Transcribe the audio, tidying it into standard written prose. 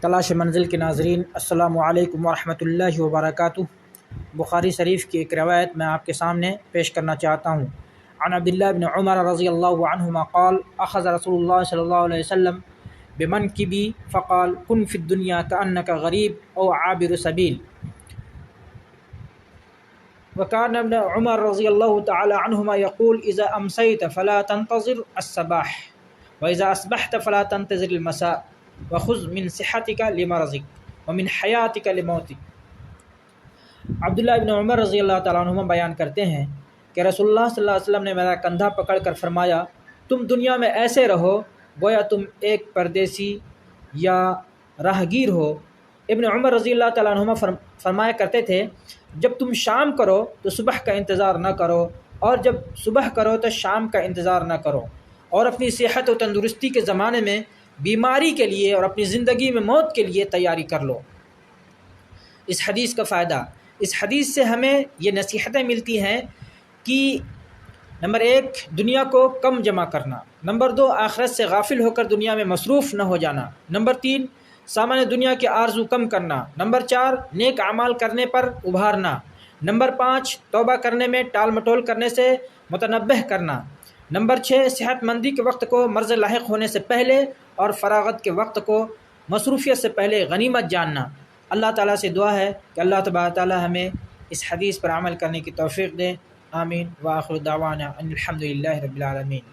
تلاش منزل کے ناظرین، السلام علیکم ورحمۃ اللہ وبرکاتہ۔ بخاری شریف کی ایک روایت میں آپ کے سامنے پیش کرنا چاہتا ہوں۔ عن عبداللہ بن عمر رضی اللہ عنہما قال اخذ رسول اللہ صلی اللہ علیہ وسلم بمنکبی فقال کن فی الدنیا کأنک غریب او عابر سبیل۔ وكان ابن عمر رضی اللہ تعالی عنہما یقول اذا امسیت فلا تنتظر الصباح واذا اصبحت فلا تنتظر المساء وخذ من صحتک لمرضک ومن حیاتک لموتک۔ عبداللہ ابن عمر رضی اللہ تعالیٰ عنہما بیان کرتے ہیں کہ رسول اللہ صلی اللہ علیہ وسلم نے میرا کندھا پکڑ کر فرمایا، تم دنیا میں ایسے رہو گویا تم ایک پردیسی یا راہگیر ہو۔ ابن عمر رضی اللہ تعالیٰ عنہما فرمایا کرتے تھے، جب تم شام کرو تو صبح کا انتظار نہ کرو، اور جب صبح کرو تو شام کا انتظار نہ کرو، اور اپنی صحت و تندرستی کے زمانے میں بیماری کے لیے اور اپنی زندگی میں موت کے لیے تیاری کر لو۔ اس حدیث کا فائدہ، اس حدیث سے ہمیں یہ نصیحتیں ملتی ہیں کہ نمبر 1 دنیا کو کم جمع کرنا، نمبر 2 آخرت سے غافل ہو کر دنیا میں مصروف نہ ہو جانا، نمبر 3 سامان دنیا کے آرزو کم کرنا، نمبر 4 نیک اعمال کرنے پر ابھارنا، نمبر 5 توبہ کرنے میں ٹال مٹول کرنے سے متنبہ کرنا، نمبر 6 صحت مندی کے وقت کو مرض لاحق ہونے سے پہلے اور فراغت کے وقت کو مصروفیت سے پہلے غنیمت جاننا۔ اللہ تعالیٰ سے دعا ہے کہ اللہ تبارک تعالیٰ ہمیں اس حدیث پر عمل کرنے کی توفیق دے، آمین۔ وآخر دعوانا ان الحمد للہ رب العالمین۔